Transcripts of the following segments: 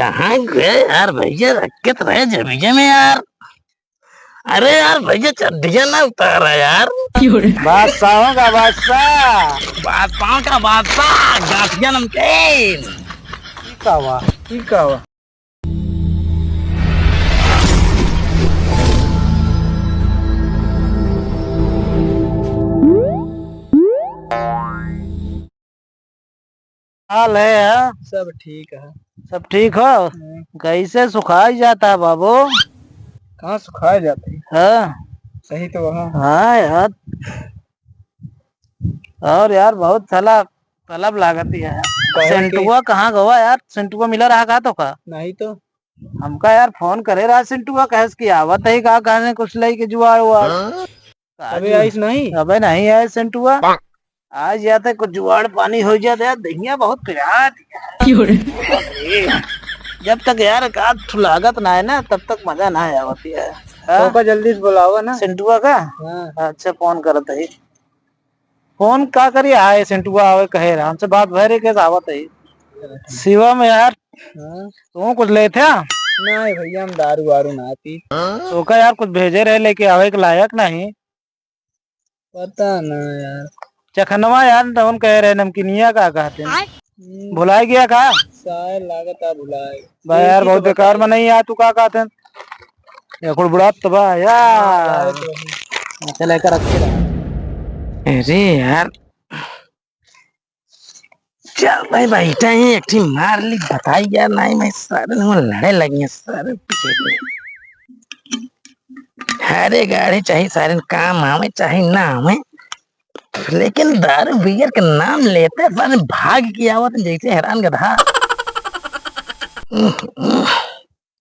कहाँ गए यार भैया, रखत रहे जमीजे में यार। अरे यार भैया चड्डियां ना उतारा यार। बादशाहों का बादशाह। बादशाह का बादशाह, गाठिया नमकीन। ठीक हुआ। हाल है? सब ठीक है। सब ठीक हो? कैसे सुखाई जाता है बाबू? कहाँ सुखाया जाता है? हाँ सही तो वहाँ। हाँ यार, और यार बहुत साला तलब लागत है। सेंटुआ कहाँ गवा यार? सेंटुआ मिला रहा का तो का नहीं तो हमका यार फोन करे रहा सेंटुआ, कहस की आवत है का कहने कुछ लाई के जुआर हुआ। अबे आइस नहीं। अबे नहीं है सेंटुआ, आज जाते कुछ जुआड़ पानी हो जाता यार। दहिया बहुत पिरा जब तक यार का लागत ना है ना तब तक मजा ना आया होती है। तो जल्दी से बुलाओ ना सेंटुआ का। हाँ। अच्छा फोन करत है। फोन का करिए आए सेंटुआ आवे कहे रहा हमसे बात भरे के आवत है। शिवा में यार तू कुछ ले थे? नहीं भैया हम दारू वारू ना पी। तो का यार कुछ भेजे रहे लेके आवे के लायक नहीं? पता ना यार। चखनवा यार तो हम कह रहे नमकीनिया का कहते हैं। भुला गया का? शायद लागत आ भुलाए। भाई यार बहुत बेकार में नहीं यार, तू का कहते हैं या कुछ बुढ़ा तो बा यार चले कर रखे। अरे यार चल भाई बैठा है, एक ठीक मार ली बताई यार। नहीं मैं सारे लड़े लगी सारे पीछे। अरे गाड़ी चाहिए सारे काम आवे चाहे ना आवे, लेकिन दारू बियर का नाम लेते सारे भाग की आवत जैसे हैरान गधा।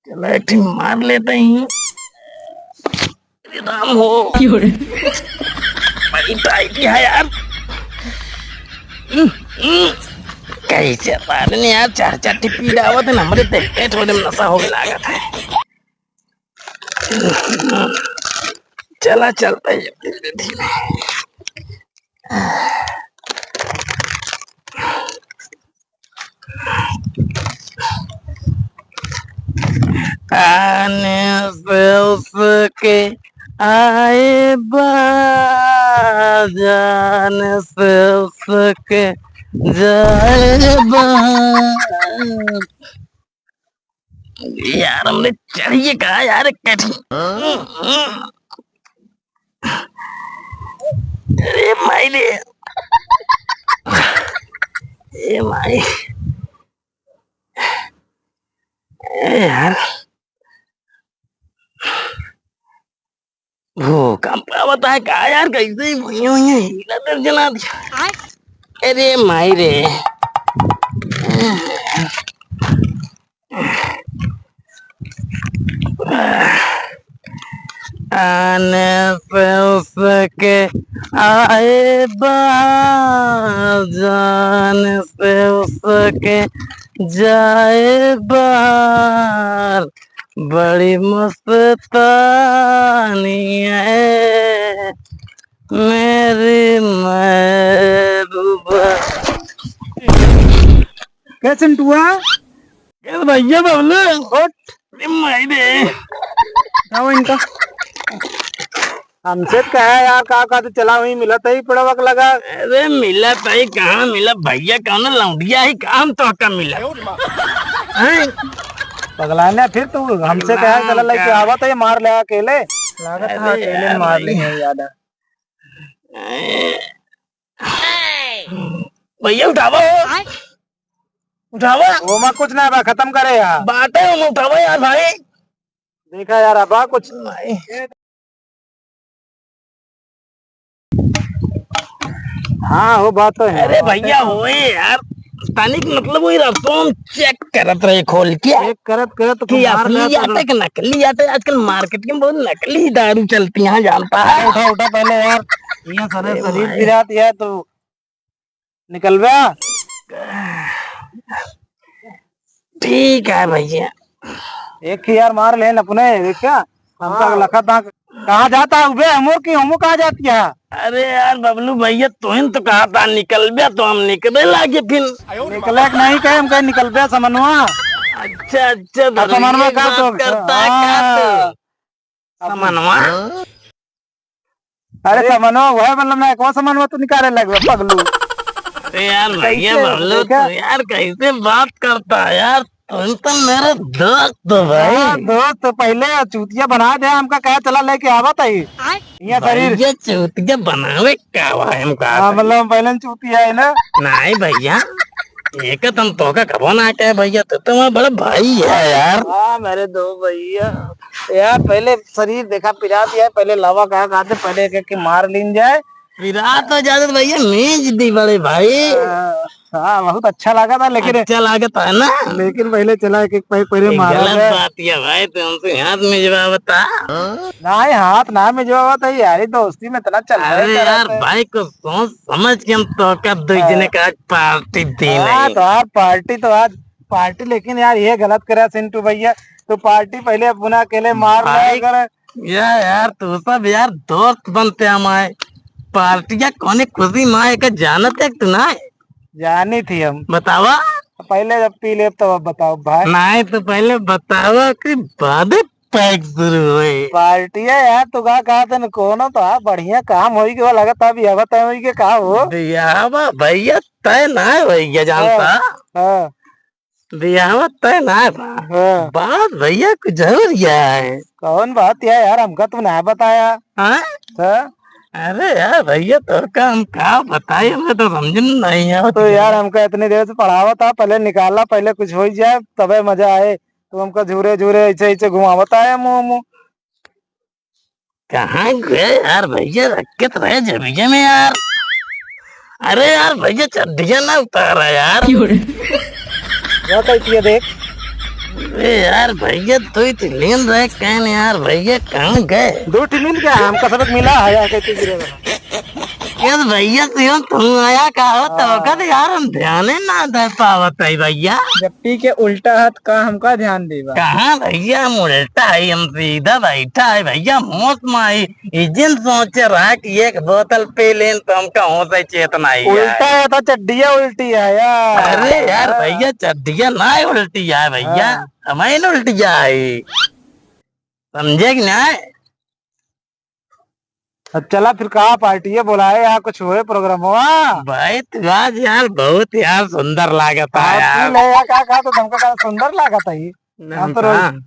चलो एक ठीक मार लेते हैं। राम हो बैठी है यार। कैसे पारने यार, चार चार टिप्पी डावत है हमारे देखते थोड़े नशा हो गया लागत है। चला चलता है धीरे धीरे। आने से उसके आए जाने से उसके जाए यार। हमने चाहिए कहा यार कठी। अरे माई रे, ए माई यार भूकंप आवता है का यार? कैसे भैया हीला दर जला दिया। अरे माई रे, आने से उसके आए जाने से उसके जाए बाहर। बड़ी मस्तानी है मेरी महबूबा। क्या सेंटुआ? भैया बबलू माई रे इनका हमसे कहा यार का तो चला वही मिला था ही पड़ा वक्त लगा। अरे मिला ताई कहाँ मिला भैया, कौन लौंडिया ही काम तो का मिला। पगलाने फिर तू हमसे कहा चला लेके आवा तो ये मार ले अकेले। लागत है अकेले मार ली है याद। भैया उठावो उठावो। वो मैं कुछ ना बा खत्म करे यार बात है उठावो यार भाई। देखा यार अब कुछ हाँ हो बात तो है। अरे भैया होए यार तनिक मतलब वही रसों चेक करत रहे खोल के। चेक करत करत कि असली आटे कि नकली आटे। आजकल मार्केट में बहुत नकली दारू चलती है जानता है। उठा उठा पहले यार, यहाँ सारे शरीर गिराती है तो निकल गया। ठीक है भैया, एक ही यार मार ले अपने क्या हमका लखा था। कहाँ जाता है उबे हमो की हमो कहाँ जाती है? अरे यार बबलू भैया तुम तो कहा था निकल गया तो हम निकले लागे फिर। निकले नहीं कहे हम कहे निकल गया समनवा। अच्छा अच्छा अब समन्वय का तो करता है क्या तू? समन्वय अरे समन्वय वह मतलब मैं कौन समन्वय तो निकाले लगे पगलू। अरे यार भैया कैसे बोलो देखा? तो यार कैसे बात करता है यार, तुम तो मेरे दोस्त हो भाई। हाँ दोस्त पहले चूतिया बना दे हमका कहा चला लेके आवत है यहाँ शरीर। भैया चूतिया बनावे का भाई हम कहा हाँ मतलब हम पहले चूतिया है ना। नहीं भैया, एक तुम तो का कबो ना के भैया, तो तुम्हारा बड़ा भाई है यार। हाँ मेरे दो भैया यार, पहले शरीर देखा पिरा दिया है, पहले लावा कहा खाते, पहले एक एक मार लीन जाए। विराट तो ज्यादा भैया मेज दी बड़े भाई। हाँ बहुत अच्छा लगा था लेकिन अच्छा लागत है ना। लेकिन पहले चला एक एक पैक पहले ये मारा गलत जाए। बात है भाई, तुमसे हाथ में जवाब बता। ना ही हाथ ना में जो होता है यारी दोस्ती में इतना चल रहा अरे है यार भाई को सोच समझ के हम तो कब दो जने का आज पार्टी दी हाँ नहीं। तो यार पार्टी तो आज पार्टी, लेकिन यार ये गलत करा सिंटू भैया, तो पार्टी पहले अपना अकेले मार भाई, ले यार तू सब यार दोस्त बनते हमारे, पार्टियां कोने खुशी माए का जानत है तू ना? जानी थी हम। बतावा। पहले जब पी ले तब अब बताओ भाई। नहीं तो पहले बतावा कि बाद में पैक शुरू हुए। पार्टी है यार, तू कहा था कोनो तो बढ़िया काम होई के लगा था अभी अब तय होई के कहा हो। बियाहवा भैया तय ना है भैया जानता। हाँ बियाहवा तय ना है हाँ। बात भैया कुछ हो गया है। कौन बात यार हमका तुम नहीं बताया। हाँ? हाँ? अरे यार भैया तो का हम क्या बताए, हमें तो समझ में नहीं आया। तो यार हमका इतनी देर से पढ़ावा था, पहले निकाला, पहले कुछ हो जाए तबे मजा आए। तो हमका झूरे झूरे ऐसे ऐसे घुमावता है मुंह मुंह। कहाँ गए यार भैया, रखे तो रहे जबीजे में यार। अरे यार भैया चड्डियां ना उतारा यार। क्या कहती है देख। अरे यार भैया तू ही लेन रहे कहन यार, भैया कहाँ गए? दो मिल गया हमका सबक मिला है यार, कहती गिरेगा। यार भैया तुम आया कहा तो कद यार हम ध्यान ही ना दे पावत है भैया। जब पी के उल्टा हाथ का हमका ध्यान देगा। कहाँ भैया हम उल्टा है, हम सीधा बैठा है भैया, मौत माई इजन सोचे रहा कि एक बोतल पी लें तो हमका होश चेतना ही उल्टा है तो चड्डिया उल्टी है यार। अरे यार भैया चड्डिया ना उल्टी है भैया, हमें न उल्टी है, समझे कि ना? अब चला फिर कहा पार्टी है बुलाए यहाँ कुछ हुए प्रोग्राम हुआ। भाई तू आज यार बहुत यार सुंदर लागता है यार। कहा तो तुमको कहा सुंदर लागता है। हम तो रोज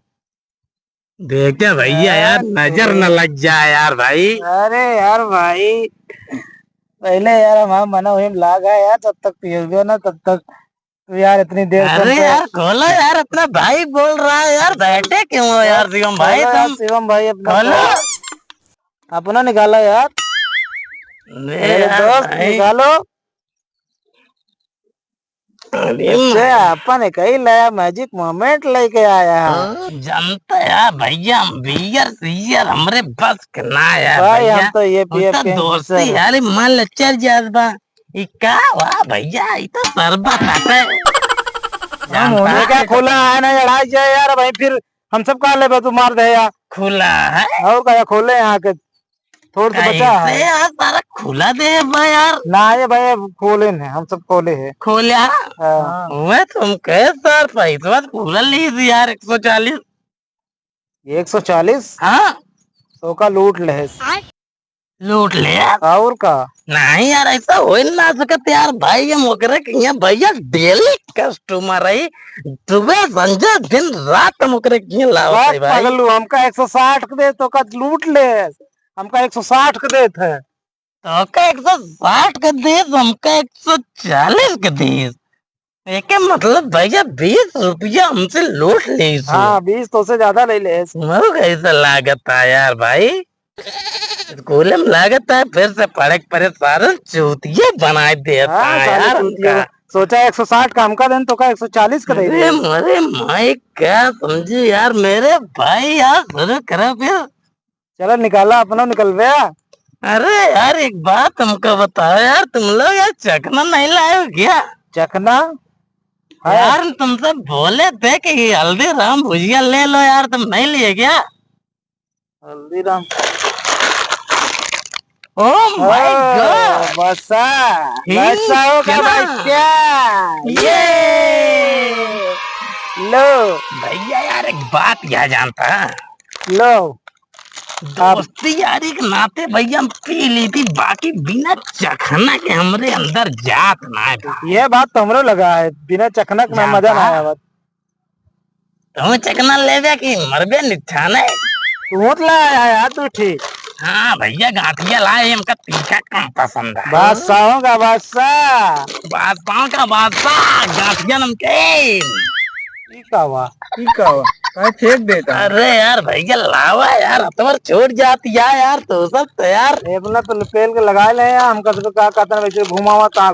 देखे भैया यार नजर न लग जाए यार भाई। अरे यार भाई पहले यार हमारा मना हुई लागा यार, तब तक पियोगे ना तब तक तो यार इतनी देर से अरे यार खोलो यार, अपना भाई बोल रहा है यार, बैठे क्यों हो यार शिवम भाई तुम? शिवम भाई अपना खोलो। अपना निकाला यार, मेरे दोस्त निकालो। अरे अपन कही लाया मैजिक मोमेंट लेके आया जानता यार भैया, बियर सियर हमरे बस के ना यार भाई। भैया हम तो ये पिए तो दोस्ती यार मन लचर जात बा। ई का वाह भैया, ई तो शरबत है। होने क्या खुला है ना लड़ाई जाए यार भाई, फिर हम सब कहा ले तू मार दे यार। खुला है और क्या खोले यहाँ के थोड़ा सा बचा है यार, सारा खुला दे भाई यार। ना ये भाई खोले हैं, हम सब खोले हैं। खोला मैं तुम कहे सर पैसा पूरा ली यार 140। 140 हाँ तो का लूट ले लूट ले यार। और का नहीं यार ऐसा हो ही ना सकत यार भाई, हम ओकरे के यहाँ भैया डेली कस्टमर है, सुबह संजय दिन रात हम ओकरे के यहाँ लावत है भाई। पगलू हमका 160 के दे तो का लूट ले, हमका 160 के देत है। तो का 160 का दीस, हमका 140 का दीस, एक मतलब भैया 20 रुपया हमसे लूट ले। हाँ 20 तो से ज्यादा ले ले। कैसा लागत है यार भाई, स्कूल में लागत है फिर से पढ़े पढ़े सारे चूतिया बना देता है यार हमका। सोचा 160 का हमका देन तो का 140 का दे दे। अरे माई क्या समझे यार मेरे भाई, यार शुरू करो फिर। चलो निकाला अपना निकल गया। अरे यार एक बात हमको बताओ यार, तुम लोग यार चखना नहीं लाए हो क्या? चखना यार तुमसे बोले थे कि हल्दीराम भुजिया ले लो यार, तुम नहीं लिए क्या? हल्दीराम ओह माय गॉड, बसा बसा होगा क्या? बच्चा ये लो भैया यार एक बात क्या जानता है, लो दोस्ती यारी के नाते भैया हम पी ली थी, बाकी बिना चखना के हमरे अंदर जात ना है भाई। ये बात तो हमरो लगा है, बिना चखनक में मजा ना आया। तुम चकना ले जा कि मरबे निठाने। तू तो लाया यार तू ठीक। हाँ भैया गांठिया लाए, हमका तीखा कम पसंद है। बादशाहों का बादशाह। बादशाह का बादशाह गांठिया नमकीन। ठीक हुआ। ठीक है कहीं फेंक देता हूँ। अरे यार भैया लावा यार, अतवर छूट जाती है यार, तो सब तो यार अपना तो पेल के लगाए ले हम कसब का कहते हैं वैसे घुमावता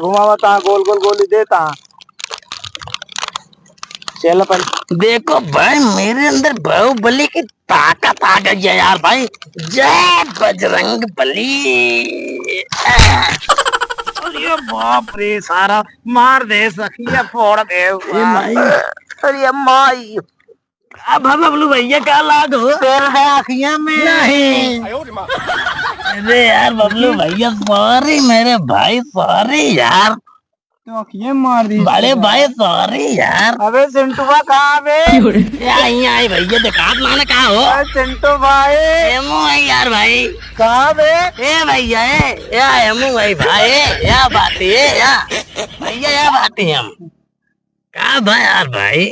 गोल गोल गोली देता। चल अपन देखो भाई मेरे अंदर बाहुबली की ताकत आ गई है यार भाई। जय बजरंग बली। अरे बाप रे सारा मार दे सखिया फोड़ दे। ए माई, अरे माई अब बबलू भैया का लाग हो तेल है आखियां में नहीं। अरे यार बबलू भैया सॉरी मेरे भाई, सॉरी यार तो ये मार दी बड़े भाई, सॉरी यार। अबे चिंटूबा कहाँ बे? यहाँ आई भैया, दिखा माने कहा हो अरे चिंटू भाई एमो है यार भाई। कहाँ बे? ए भैया या एमो भाई भाई या बात है या भैया या बात है हम कहा भाई यार भाई।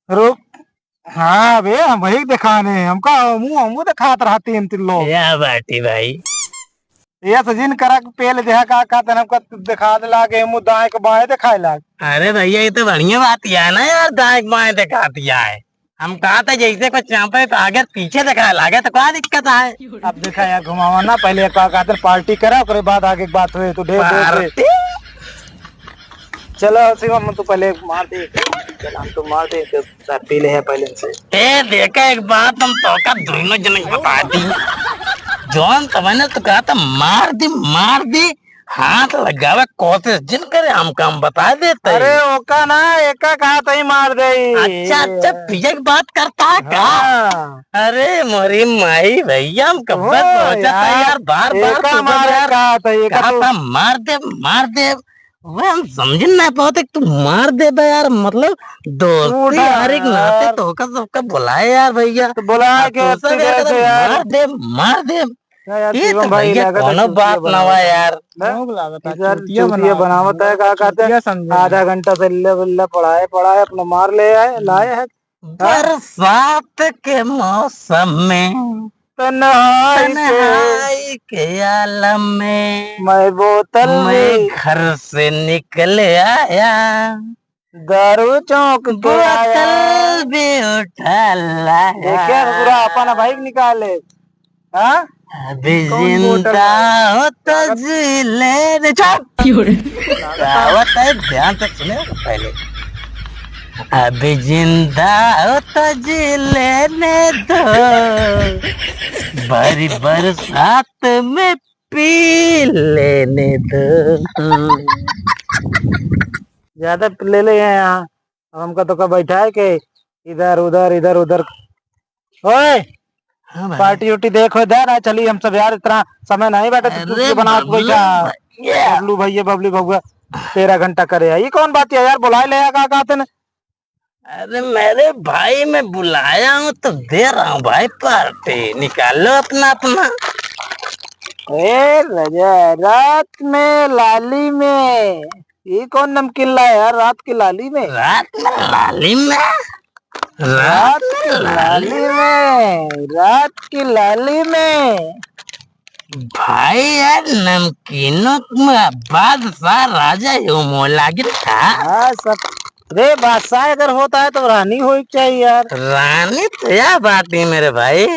रुक हाँ बे हम वही दिखाने हमका मुंह दिखात रहती हम तीन लोग या बाटी भाई। ये सजिन करा के पेल देहा का कहते हमका दिखा दे लागे मुंह दाएं के बाएं दिखाए लाग। अरे भैया ये तो बढ़िया बात है ना यार, दाएं बाएं दिखा दिया है। हम कहा था जैसे कुछ चापे तो आगे पीछे दिखा लागे तो क्या दिक्कत है। अब देखा यार घुमावा ना पहले का कहते पार्टी करा उसके बाद आगे की बात हुई तो ढेर पार्टी? चलो शिवम तू पहले मार दे। चल हम तो मार दे तो पी ले है पहले से। ए देखा एक बात हम तो का दोनों जन बता दी, जॉन तो मैंने तो कहा था मार दी हाथ लगावे कोशिश जिन करे हम काम बता देते। अरे ओका ना एका कहा तई मार दे। अच्छा अच्छा पिया की बात करता है का? हाँ। अरे मोरी माई भैया हम कब सोचा था यार, बार बार एका मार यार कहा था एका कहा तो था मार दे वो हम समझ ना पाते तू मार दे बे यार, मतलब दोस्ती यार एक नाते तो का सबका बुलाए यार भैया। तो बोला के तो सब यार मार दे यार ये तो शिवम भाई भैया लागत कोनो बात ना हुआ यार। भूख लागत है, यार चूतिया चूतिया बनावत है का कहते हैं समझे आधा घंटा से ले पढ़ाए अपना मार ले आए लाए है बरसात के मौसम में तन्हाई के तन्हाई के आलम में मैं बोतल मैं घर से निकल आया, दारू चौक के आया। बोतल भी उठा लाया, देखिए पूरा अपना बाइक निकाले। हाँ अभी जिंदा हो तो जी ले कहावत है, ध्यान से सुने पहले। अभी जिंदा हो तो जी लेने दो, बड़ी बरसात में पी लेने दो। ज्यादा ले ले हैं यहाँ अब हमका तो का बैठा है के इधर उधर ओए हाँ भाई। पार्टी उटी देखो इधर आ चली हम सब यार इतना समय नहीं बैठे तो अरे बना के बैठा बबलू भैया बबली भगवा 13 घंटा करे ये कौन बात है यार बुलाए ले का कहते न। अरे मेरे भाई मैं बुलाया हूँ तो दे रहा हूँ भाई, पार्टी निकालो अपना अपना। ए रजा रात में लाली में ये कौन नमकीन लाया यार रात की लाली में। रात में लाली में रात की लाली में रात की लाली में भाई यार नमकीनों में बादशाह राजा यूं लागे था। हाँ सब रे बादशाह अगर होता है तो रानी हो चाहिए यार। रानी तो क्या बात है मेरे भाई,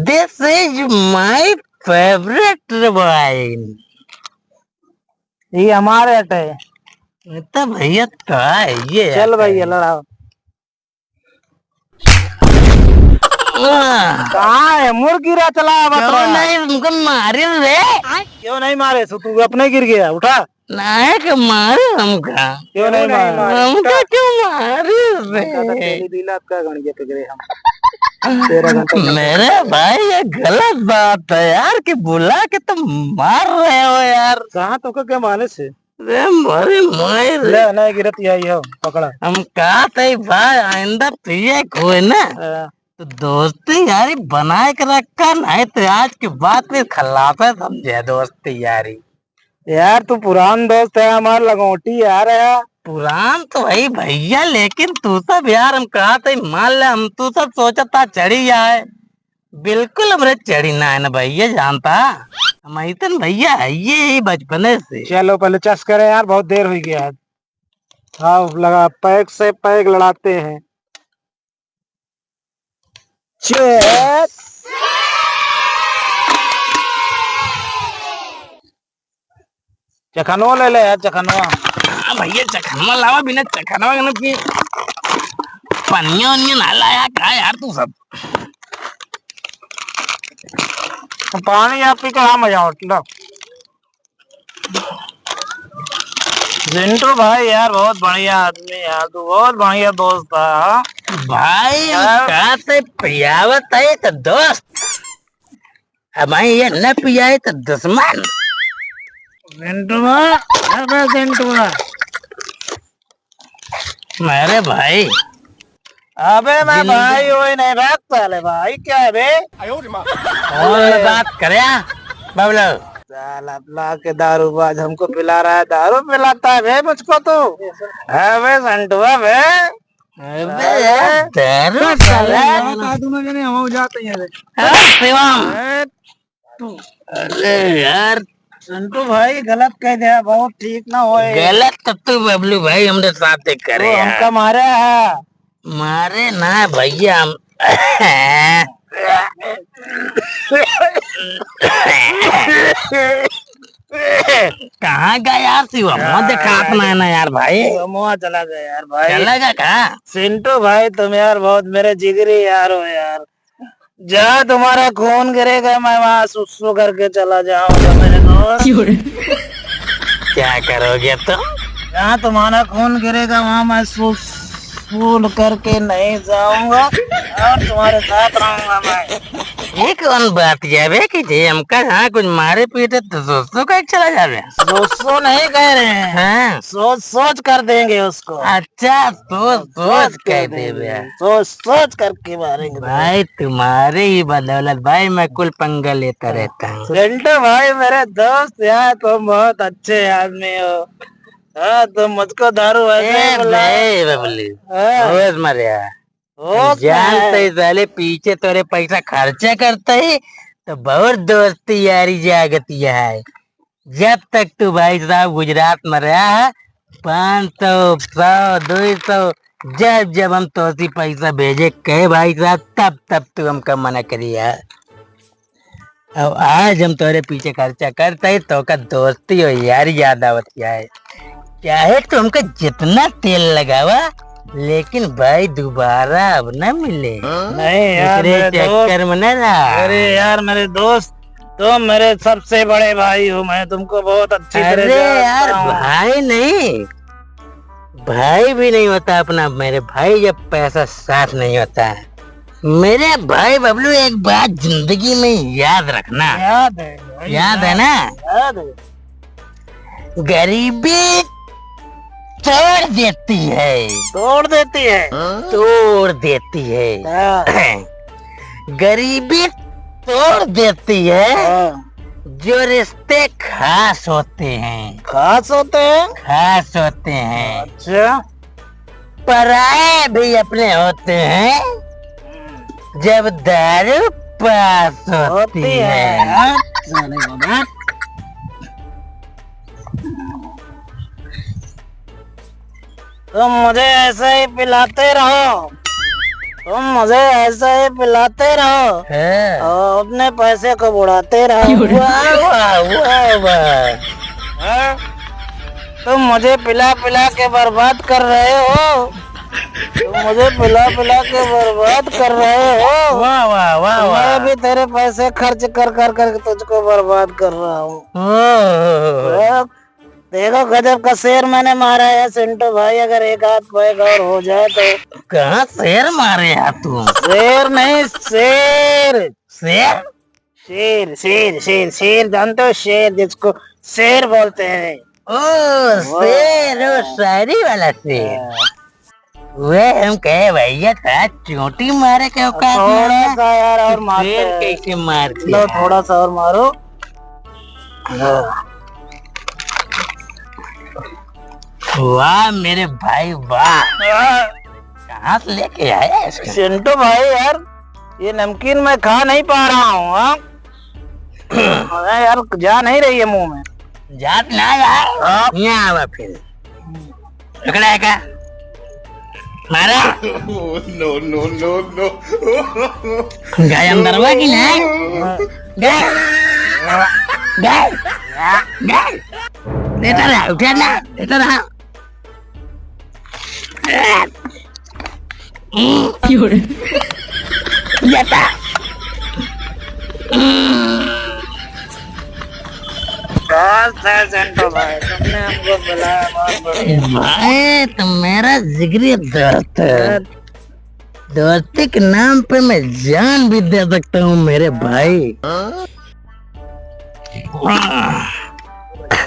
this is my favourite wine. ये हमारे हट है तो भैया तो है ये। चल भैया लड़ाओ। कहाँ है मुर्गिरा चला क्यों नहीं तुमको मारे रे? क्यों नहीं मारे सो तू अपने गिर गया उठा। नहीं कि मारे हमका, क्यों नहीं मारे हमका क्यों मारे रे? दिला का गणिया पे गिरे हम 13 घंटे। मेरे भाई ये गलत बात है यार कि बुला के तुम मार रहे हो यार। कहाँ तो क्या माने से रे मोरे मोए रे, ले ना गिरती आई हो पकड़ा। हम कहा था भाई आइंदा पिए कोई ना तो दोस्ती यारी बनाए के रखा, नहीं तो आज के बाद में खिलाफे समझे दोस्ती यारी। यार तू पुरान दोस्त है हमारा, लगोटी यार है। पुरान तो वही भैया, लेकिन तू सब यार हम कहा था मान ले, हम तू सब सोचा था चढ़ी जाए, बिल्कुल हमरे चढ़ी ना है ना भैया, जानता हम ऐतन भैया है ये ही बचपने से। चलो पहले चस करे यार, बहुत देर हुई गया। हाँ लगा, पैक से पैक लड़ाते हैं। चेस। चखनवा ले ले यार, चखनवा। हाँ भैया चखनवा लावा, बिना चखनवा के पी पनिया उनिया ना लाया का यार तू सब। पानी आप पी के मजा लो। जिंटू भाई यार बहुत बढ़िया आदमी यार, तू बहुत बढ़िया दोस्त था भाई। हम कहा थे पियावत है तो दोस्त, अब ये न पियाए तो दुश्मन। जिंटू मेरे भाई, अबे मैं भाई वही नहीं भागता ले भाई, क्या है बे? और बात करे बबलो। साला ला के दारूबाज हमको पिला रहा है, दारू पिलाता है बे मुझको तो। अबे संटुआ बे, अबे यार दारू साला हम जाते हैं। शिवम, अरे यार संटू भाई गलत कह दिया, बहुत ठीक ना होए। गलत तो तू बबलू भाई हमरे साथ करे तो यार। हमका मारा है। मारे ना भैया हम कहाँ गया यार शिवम, मुझे दिखात ना है ना यार भाई। मुआ चला गया यार भाई। चलेगा कहाँ? सिंटू भाई तुम यार बहुत मेरे जिगरी यार हो यार। जहाँ तुम्हारा खून गिरेगा मैं वहाँ सुसु करके चला जाऊंगा मेरे दोस्त। क्या करोगे तुम? जहाँ तुम्हारा खून गिरेगा वहाँ मैं सुसु करके नहीं जाऊंगा और तुम्हारे साथ रहूंगा मैं। ये कौन बात जावे कि जे हमका हाँ कुछ मारे पीटे तो दोस्तों का चला जावे। सुसु नहीं कह रहे हैं, हाँ सोच सोच कर देंगे उसको। अच्छा सोच सोच कह देवे। सोच सोच करके मारेंगे भाई तुम्हारे ही बदौलत भाई मैं कुल पंगा लेता रहता हूँ। सिंटू भाई मेरे दोस्त यार, तुम बहुत अच्छे आदमी हो। हाँ तुम मुझको दारू ऐसे भाई बबलू हाँ। रोज मरिया जानते साले पीछे तोरे पैसा खर्चा करता है तो बहुत दोस्ती यारी जागती है। जब तक तू भाई साहब गुजरात में रहा है 500 100 200 जब जब हम तोसी पैसा भेजे कहे भाई साहब तब तब तू हमका मना करिया। अब आज हम तोरे पीछे खर्चा करते है तो का दोस्ती हो यारी याद आवती है। चाहे तो हमका जितना तेल लगावा लेकिन भाई दोबारा अब न मिले। नहीं यार मेरे चक्कर में न रहा। अरे यार मेरे दोस्त, तुम मेरे सबसे बड़े भाई हो, मैं तुमको बहुत अच्छी तरह अरे यार जानता हूँ। भाई नहीं, भाई भी नहीं होता अपना मेरे भाई जब पैसा साथ नहीं होता है। मेरे भाई बबलू एक बात जिंदगी में याद रखना। याद है भाई, याद है ना? याद है। गरीबी तोड़ देती है, तोड़ देती है। तोड़ देती है। हाँ, गरीबी तोड़ देती है हाँ। जो रिश्ते खास होते हैं। खास होते हैं। खास होते हैं। अच्छा, पराए भी अपने होते हैं जब दारू पास होती है। हाँ, चले बाबा। तुम मुझे ऐसे ही पिलाते रहो, तुम मुझे ऐसे ही पिलाते रहो हाँ। और अपने पैसे को बुढ़ाते रहो। वाह वाह वाह वाह। हाँ? तुम मुझे पिला पिला के बर्बाद कर रहे हो, तुम मुझे पिला पिला के बर्बाद कर रहे हो। वाह वाह वाह मैं वाह। भी तेरे पैसे खर्च कर कर कर तुझको बर्बाद कर रहा हूँ। ओह, देखो गजब का शेर मैंने मारा है सिंटू भाई, अगर एक हाथ पैक और हो जाए तो। कहाँ शेर मारे यार तू? शेर नहीं, शेर। शेर? शेर शेर शेर शेर जानते हो, शेर जिसको शेर बोलते हैं। ओ शेर, ओ शायरी वाला शेर। वे हम कहे भैया था चोटी मारे के औकात में थोड़ा है। सा यार और मारते शेर हैं। कैसे मारते लो हैं? थोड़ा सा और मारो। वाह मेरे भाई वाह, कहाँ से लेके आया इसको? चिंटू भाई यार, ये नमकीन मैं खा नहीं पा रहा हूँ। हाँ अरे यार जा नहीं रही है मुंह में। जात ना यार, यहाँ आवा फिर पकड़ा है का मारा नो नो नो नो गाय अंदरवा की ना गाय गाय गाय देता रहा, उठा ना देता रहा। जाता चिंटू भाई तुमने हमको बुलाया, बहुत बढ़िया। भाई तो मेरा जिगरी दोस्त है। दोस्ती के नाम पे मैं जान भी दे सकता हूँ मेरे भाई।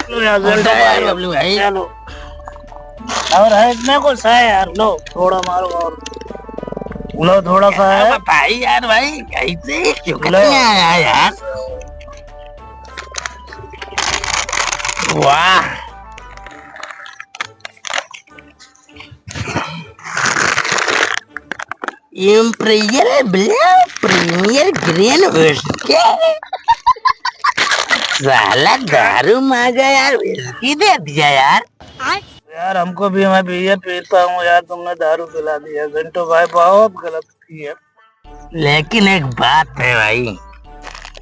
चिंटू भाई बबलू भाई चलो, और है इसमें कुछ है यार, लो थोड़ा मारो और लो थोड़ा सा है। भाई यार भाई कैसे चुकने आया यार। वाह प्रीमियर ग्रीन विस्की। साला दारू मांगा यार, विस्की दे दिया यार। यार हमको भी, मैं भी ये पीता हूँ यार, तुमने दारू पिला दिया। चिंटू भाई बहुत गलत किया। लेकिन एक बात है भाई,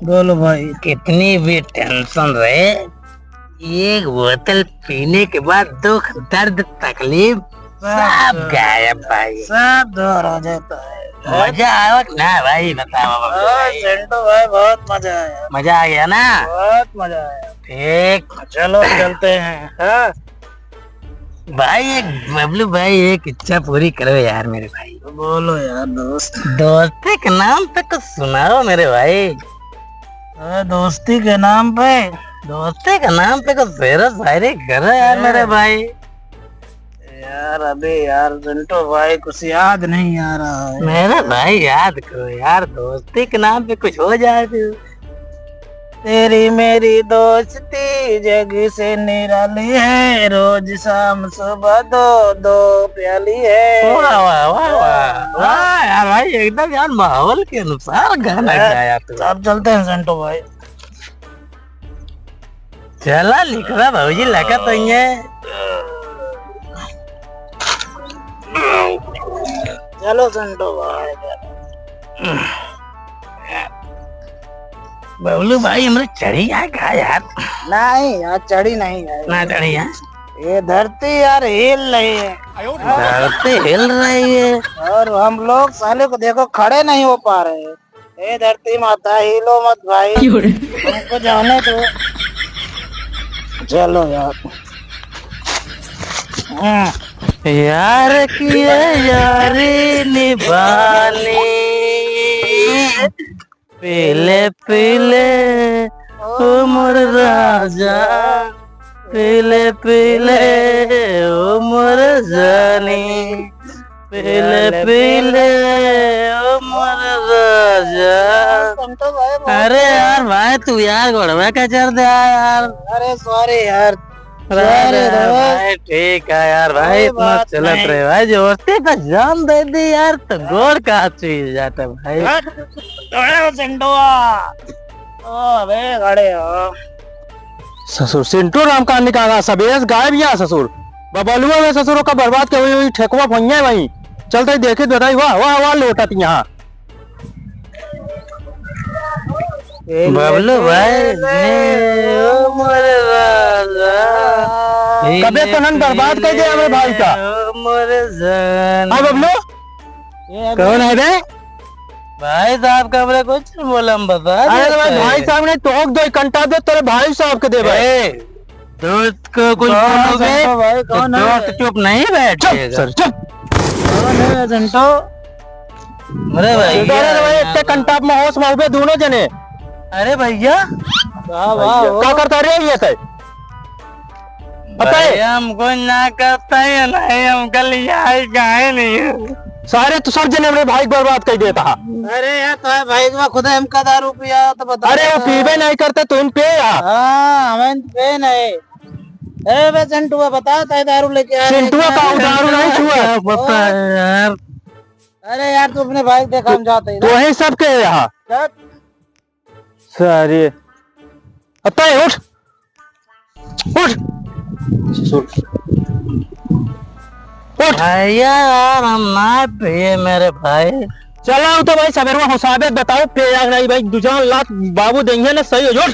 बोलो भाई। कितनी भी टेंशन रहे, एक बोतल पीने के बाद दुख दर्द तकलीफ सब गायब भाई। सब दूर हो जाता है। मजा आया कि ना भाई, बताओ भाई। चिंटू भाई बहुत मजा आया, मजा आ गया ना? बहुत मजा आया। ठीक चलो चलते हैं। हाँ भाई, एक बबलू भाई एक इच्छा पूरी करो यार मेरे भाई। तो बोलो यार दोस्त। दोस्ती के नाम पे कुछ सुनाओ मेरे भाई। दोस्ती के नाम पे, दोस्ती के नाम पे कुछ शेरो शायरी करो यार मेरे भाई। यार अभी यार चिंटू भाई कुछ याद नहीं आ रहा है। मेरे भाई याद करो यार, दोस्ती के नाम पे कुछ हो जाए तो। तेरी मेरी दोस्ती जग से निराली है, रोज शाम सुबह दो दो प्याली है। वाह वाह वाह वाह वाह यार भाई, एकदम यार माहौल के अनुसार गाना गाया तू। अब चलते हैं चिंटू भाई। चला लिख रहा भाजी लगा तो ये। चलो चिंटू भाई। बबलू भाई हमारे चढ़ी आए का यार? नहीं यार चढ़ी नहीं है, ना चढ़ी है, ये धरती यार हिल रही है। धरती हिल रही है और हम लोग साले को देखो खड़े नहीं हो पा रहे हैं। ए धरती माता हिलो मत भाई, हमको जाने दो। चलो यार। यार की यारी निभाने, पीले पीले उमर राजा, पीले पीले उमर जानी, पीले पीले उमर राजा। अरे यार भाई तू यार गोड़वा का चढ़ दे यार। अरे सॉरी यार। अरे भाई ठीक है यार भाई, इतना चलत रहे भाई, दोस्ती का जान दे दी यार तो गोड़ का चीज जाता भाई। ससुर सिंटू राम का निकाला सबेस गायब यहाँ ससुर बबलुआ में ससुरों का बर्बाद के हुई ठेकुआ भैया वहीं चलते देखे बताई वाह वाह वाह लोटा यहाँ। बबलू भाई कबे कनन बर्बाद कर दिया हमें भाई का। हाँ बबलू कौन है बे? भाई साहब का हमने कुछ नहीं बोला, हम बता अरे तो भाई साहब ने टोक दो घंटा दे तेरे भाई साहब के दे भाई। दोस्त को कुछ बोलोगे तो दोस्त चुप नहीं बैठेगा। सर चुप। अरे भैया एक घंटा में होश में दोनों जने। अरे भैया क्या करता रे ये थे? भैया हमको ना करता है नहीं, हम कल यहाँ गाए नहीं। सारे तो सब जने मेरे भाई बर्बाद कर देता। अरे यार तो भाई तो खुद हमका दारू पिया तो बता। अरे वो पीबे नहीं करते तो इन पे यार। हाँ हमें पे नहीं। अरे बे चिंटुआ बता ताई दारू लेके आ चिंटुआ का दारू नहीं छुआ। पता है यार। अरे यार तू अपने भाई देखा हम जाते हैं तो वही सब के यहाँ सारे। अतः उठ उठ उठ। भैया यार हम ना पिए मेरे भाई। चला तो भाई सवेरे हिसाबे बताओ पे नहीं भाई 2 लाख बाबू देंगे ना सही हो जो।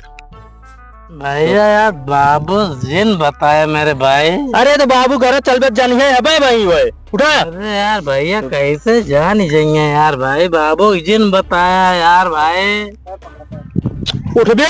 भैया यार बाबू जिन बताया मेरे भाई। अरे तो बाबू घर चल बे जानिए है भाई वही उठा। अरे यार भैया कैसे जान ही जाएंगे यार भाई, बाबू जिन बताया यार भाई। उठ बे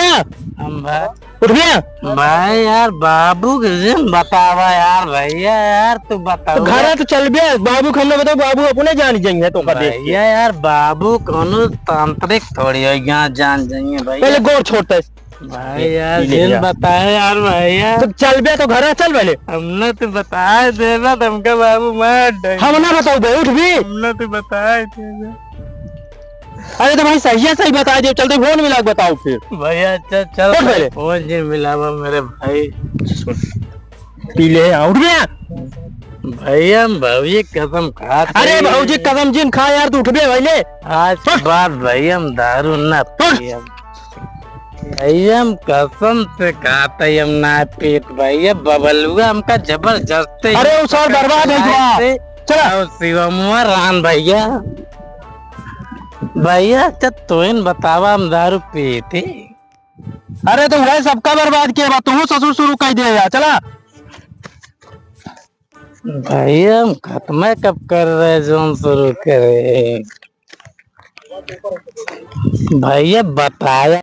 हम भाई उठ बे भाई यार बाबू के जिन बतावा यार भैया यार तू बता। तो घर तो चल बे बाबू खन्ने बताओ बाबू अपने जान जाएंगे तो का देख भैया यार बाबू कौन तांत्रिक थोड़ी हो यहाँ जान जाएंगे पहले भैया। गोर छोड़ता है भाई यार जिन बताया यार भैया। तो चल बे तो घर चल पहले। हमने तो बताया देना तुमका बाबू मार दे। हम ना बताओ बे उठ भी। हमने तो बताया देना। अरे तो भाई सही है सही बता दियो चलते फोन मिला के बताओ फिर। भैया चल चल उठ पहले। फोन जी मिलावा मेरे भाई। पी ले उठ बे। भैया हम भौजी कसम खाते। अरे भाऊजी कदम जिन खा यार तू उठ बे पहले। आज के बाद भैया हम दारू ना पिए। भैया हम कसम से खाते हम ना पीत भैया। बबलुआ हमका जबरदस्ती। अरे उस और बर्बाद है जुआ। चला शिवमुआ रान भैया। भैया अच्छा तो इन बतावा हम दारू पिए थे। अरे तो भाई सबका बर्बाद किया बात तू ससुर शुरू कर दे यार चला। भैया हम खत्म कब कर रहे जो हम शुरू करे। भैया बताया